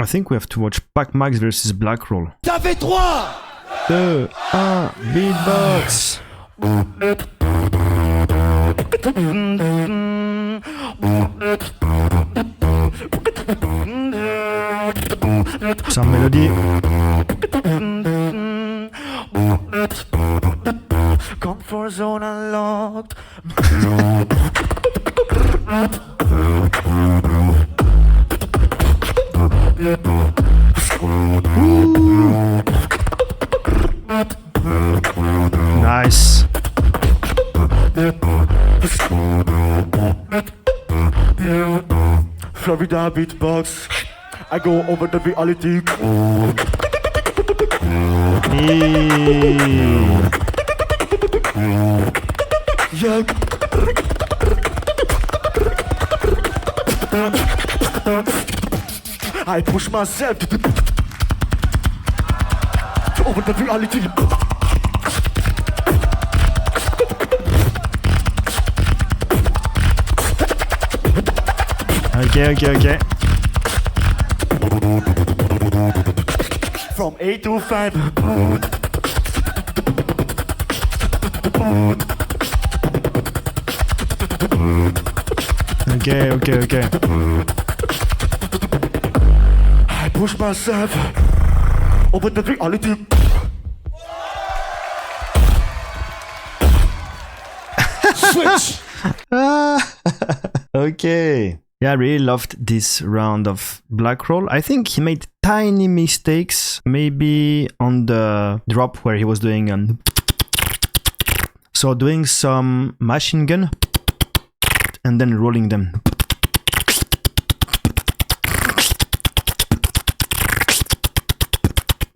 I think we have to watch Pac-Max versus Blackroll. Ça fait 3, 2, 1, beatbox. Some melody. comfort zone unlocked. Nice. Florida beatbox. I go over the reality. Yeah. I push myself to over the reality. Okay. From 8 to 5. Okay. I push myself over the reality. Switch. Okay. Yeah, I really loved this round of Blackroll. I think he made tiny mistakes, maybe on the drop where he was doing so doing some machine gun and then rolling them.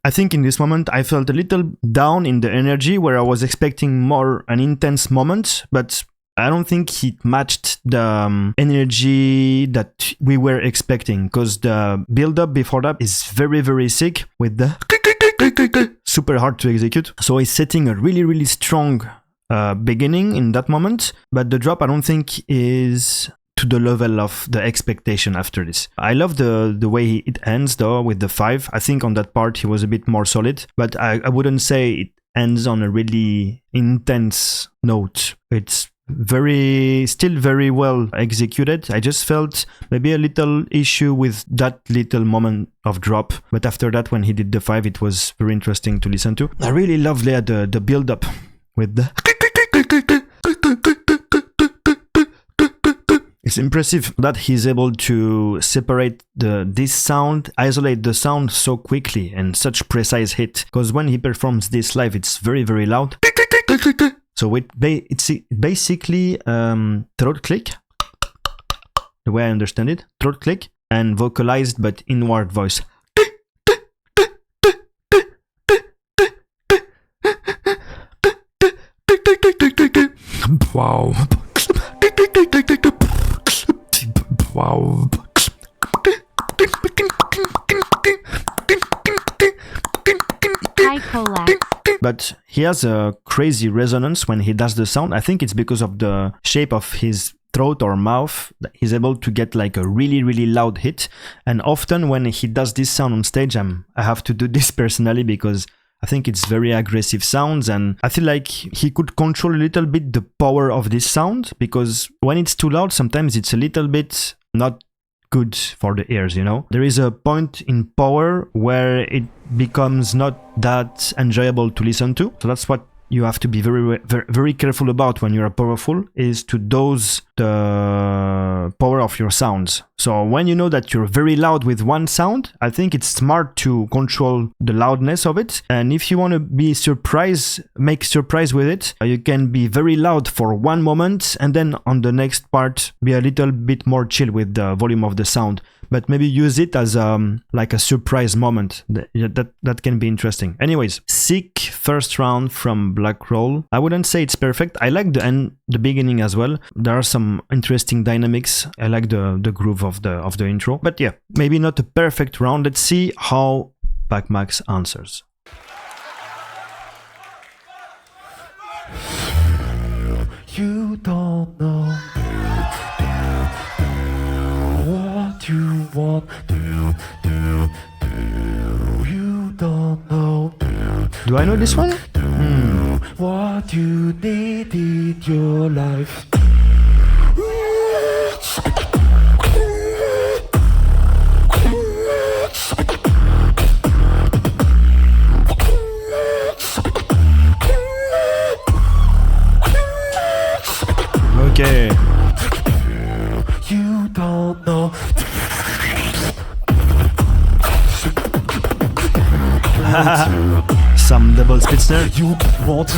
I think in this moment I felt a little down in the energy where I was expecting more an intense moment, but I don't think he matched the energy that we were expecting, because the build-up before that is very, very sick with the super hard to execute. So he's setting a really, really strong beginning in that moment, but the drop I don't think is to the level of the expectation after this. I love the way it ends though with the 5. I think on that part he was a bit more solid, but I wouldn't say it ends on a really intense note. It's still very well executed. I just felt maybe a little issue with that little moment of drop, but after that when he did the 5 it was very interesting to listen to. I really love the build up with the it's impressive that he's able to separate this sound, isolate the sound so quickly and such precise hit, because when he performs this live it's very, very loud. So it's basically throat click, the way I understand it, throat click and vocalized but inward voice. Wow. Wow. Hi, Colaps. But he has a crazy resonance when he does the sound. I think it's because of the shape of his throat or mouth that he's able to get like a really, really loud hit. And often when he does this sound on stage, I have to do this personally because I think it's very aggressive sounds, and I feel like he could control a little bit the power of this sound, because when it's too loud, sometimes it's a little bit not good for the ears, you know? There is a point in power where it becomes not that enjoyable to listen to. So that's what you have to be very, very, very careful about when you're powerful, is to dose the power of your sounds. So when you know that you're very loud with one sound, I think it's smart to control the loudness of it. And if you want to be make surprise with it, you can be very loud for one moment and then on the next part be a little bit more chill with the volume of the sound. But maybe use it as like a surprise moment. That can be interesting. Anyways, sick first round from Blackroll. I wouldn't say it's perfect. I like the beginning as well. There are some interesting dynamics. I like the groove of the intro. But yeah, maybe not a perfect round. Let's see how Pac-Max answers. You don't know what What you want, you don't know. Do I know this one? What you need in your life. Okay. You don't know. Some double spit snare. You want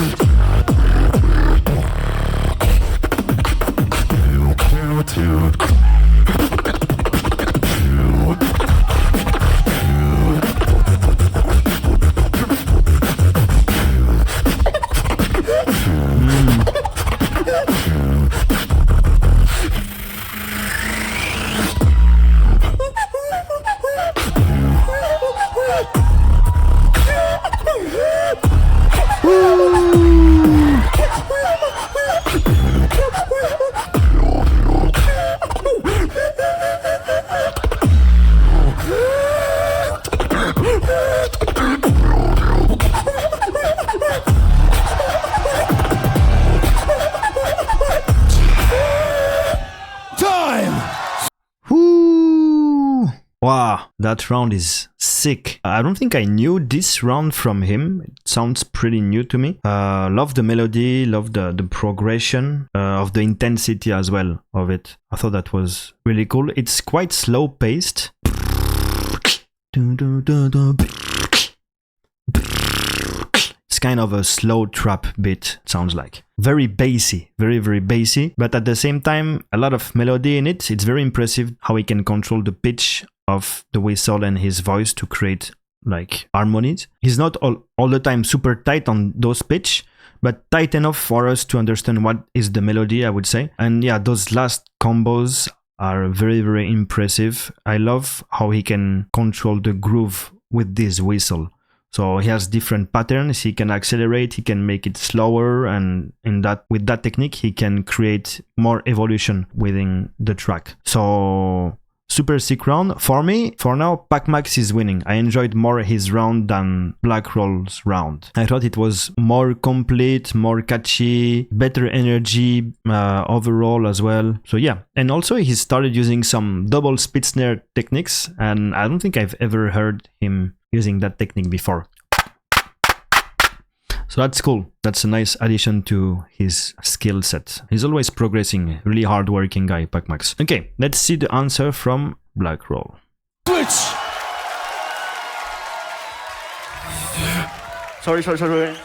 Woo! Wow, that round is sick. I don't think I knew this round from him. It sounds pretty new to me. Love the melody, love the progression of the intensity as well of it. I thought that was really cool. It's quite slow paced. It's kind of a slow trap beat, sounds like. Very bassy, very bassy, but at the same time, a lot of melody in it. It's very impressive how he can control the pitch of the whistle and his voice to create like harmonies. He's not all the time super tight on those pitch, but tight enough for us to understand what is the melody, I would say. And yeah, those last combos are very impressive. I love how he can control the groove with this whistle. So he has different patterns. He can accelerate, he can make it slower, and with that technique, he can create more evolution within the track. So super sick round. For me, for now, Pac-Max is winning. I enjoyed more his round than Blackroll's round. I thought it was more complete, more catchy, better energy overall as well. So yeah, and also he started using some double spit snare techniques, and I don't think I've ever heard him using that technique before. So that's cool. That's a nice addition to his skill set. He's always progressing. Really hard-working guy, Pac-Max. Okay, let's see the answer from Blackroll. switch. Sorry.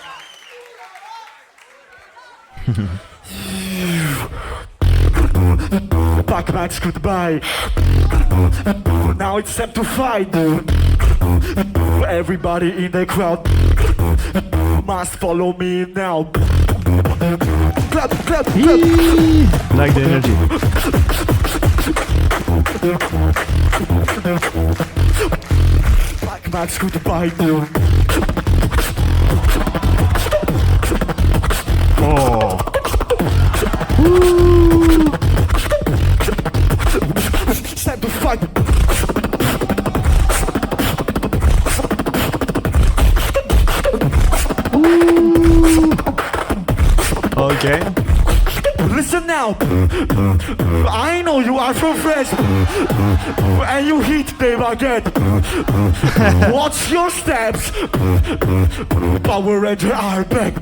Pac-Max, goodbye. Now it's time to fight. Everybody in the crowd must follow me now. Clap. Like the energy. Pac-Max, goodbye. Oh. It's time to fight. Okay. Listen now. I know you are from France, and you hit them again. Watch your steps. Power Ranger are back.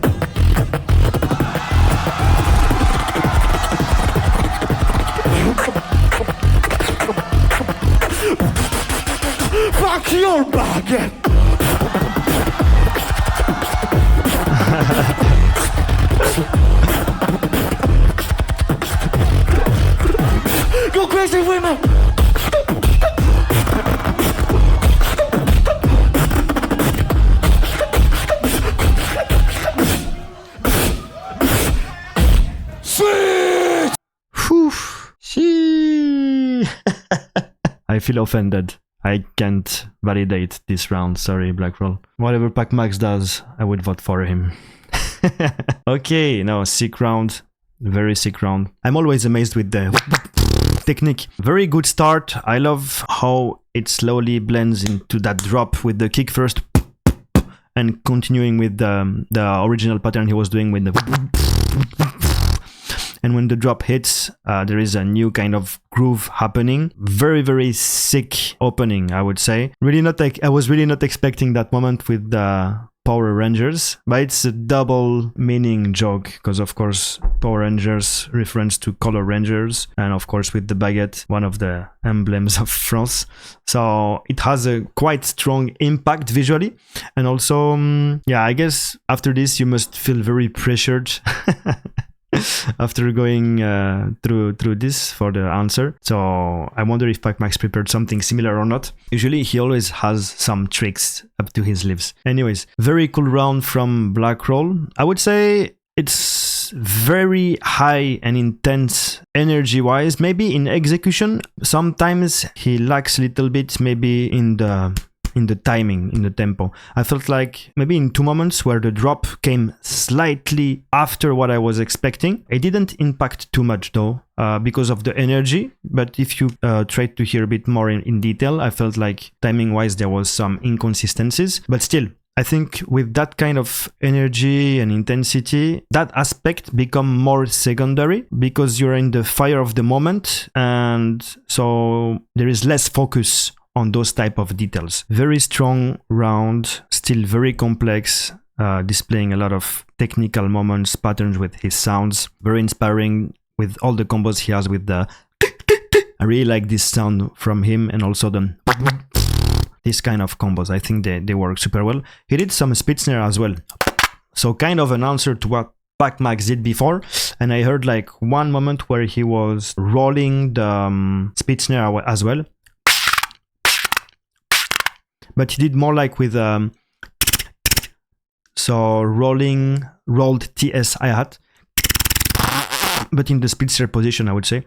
Fuck your baguette. Go crazy women. Sweet. Whew. I feel offended. I can't validate this round. Sorry, Blackroll. Whatever Pac-Max does, I would vote for him. Okay, now sick round. Very sick round. I'm always amazed with the technique. Very good start. I love how it slowly blends into that drop with the kick first and continuing with the original pattern he was doing with the... And when the drop hits, there is a new kind of groove happening. Very, very sick opening, I would say. I was really not expecting that moment with the Power Rangers, but it's a double meaning joke because, of course, Power Rangers reference to Color Rangers, and of course with the baguette, one of the emblems of France. So it has a quite strong impact visually, and also, yeah, I guess after this you must feel very pressured. After going through this for the answer. So I wonder if Pac-Max prepared something similar or not. Usually he always has some tricks up to his sleeves. Anyways, very cool round from Blackroll. I would say it's very high and intense energy wise. Maybe in execution, sometimes he lacks a little bit, maybe in the timing, in the tempo. I felt like maybe in 2 moments where the drop came slightly after what I was expecting. It didn't impact too much though, because of the energy. But if you tried to hear a bit more in detail, I felt like timing wise there was some inconsistencies. But still, I think with that kind of energy and intensity, that aspect become more secondary because you're in the fire of the moment, and so there is less focus on those type of details. Very strong round, still very complex, displaying a lot of technical moments, patterns with his sounds. Very inspiring with all the combos he has with the... I really like this sound from him, and also the... this kind of combos. I think they work super well. He did some speed snare as well. So kind of an answer to what Pac-Max did before, and I heard like one moment where he was rolling the speed snare as well. But he did more like with so rolled TS hi-hat, but in the speed snare position, I would say.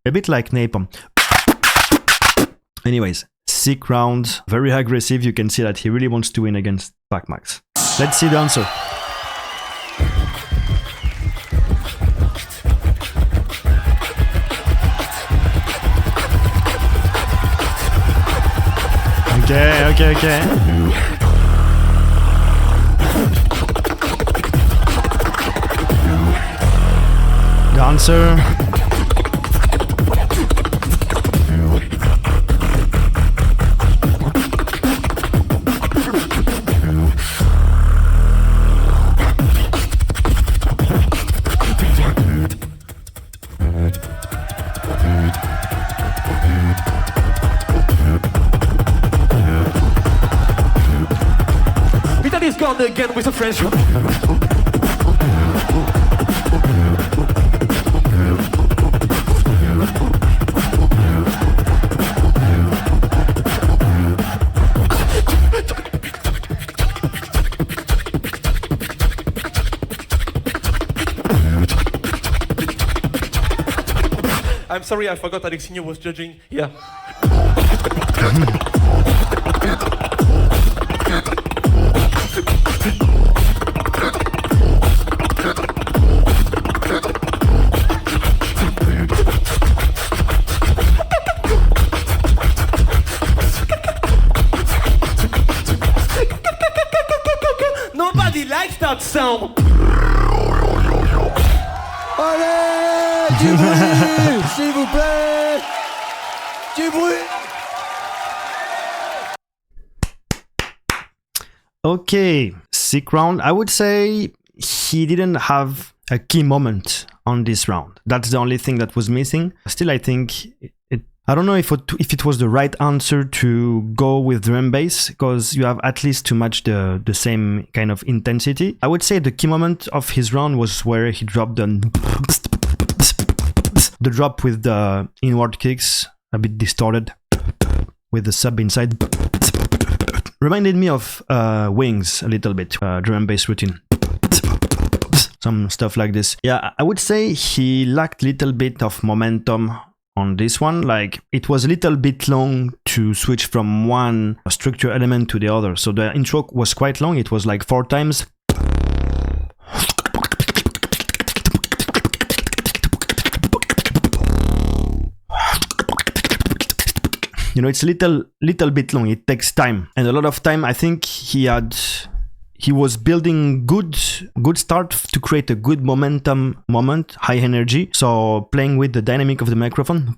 A bit like Napalm. Anyways, sick round, very aggressive. You can see that he really wants to win against Pac-Max. Let's see the answer. Okay. The answer. Italy's gone again with a French. I'm sorry, I forgot Alexinho was judging. Yeah. Nobody likes that sound. Allez, du bruit, s'il vous plaît, du bruit. Okay, sick round. I would say he didn't have a key moment on this round. That's the only thing that was missing. Still, I think I don't know if it was the right answer to go with drum bass, because you have at least to match the same kind of intensity. I would say the key moment of his round was where he dropped the drop with the inward kicks, a bit distorted, with the sub inside. Reminded me of Wings a little bit, drum bass routine. Some stuff like this. Yeah, I would say he lacked a little bit of momentum on this one. Like, it was a little bit long to switch from one structure element to the other. So the intro was quite long. It was like 4 times. you know, it's a little bit long. It takes time, and a lot of time. I think he was building good start to create a good momentum moment, high energy. So playing with the dynamic of the microphone.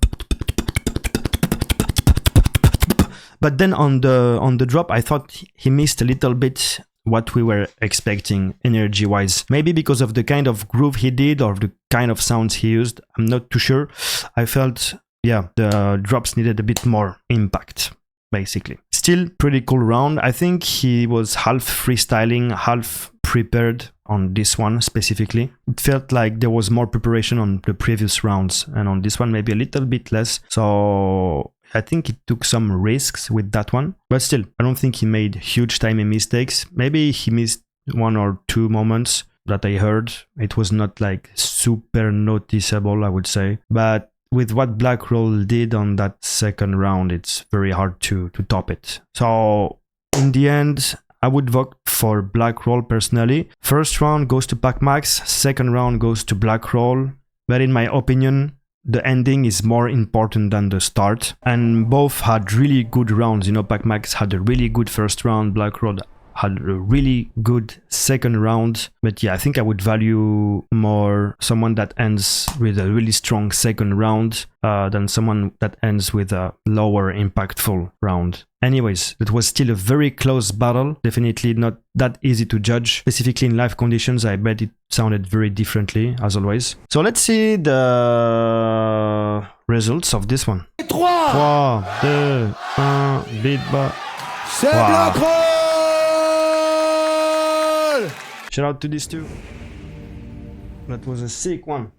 But then on the drop, I thought he missed a little bit what we were expecting energy-wise. Maybe because of the kind of groove he did or the kind of sounds he used. I'm not too sure. I felt, yeah, the drops needed a bit more impact, basically. Still pretty cool round. I think he was half freestyling, half prepared on this one specifically. It felt like there was more preparation on the previous rounds, and on this one maybe a little bit less. So I think he took some risks with that one, but still, I don't think he made huge timing mistakes. Maybe he missed 1 or 2 moments that I heard. It was not like super noticeable, I would say. But with what Blackroll did on that second round, it's very hard to top it. So in the end, I would vote for Blackroll personally. First round goes to Pac-Max, second round goes to Blackroll. But in my opinion, the ending is more important than the start. And both had really good rounds. You know, Pac-Max had a really good first round, Blackroll had a really good second round. But yeah, I think I would value more someone that ends with a really strong second round than someone that ends with a lower impactful round. Anyways, it was still a very close battle. Definitely not that easy to judge. Specifically in live conditions, I bet it sounded very differently, as always. So let's see the results of this one. 3, 2, 1, beatbox. C'est Blackroll! Shout out to these two. That was a sick one.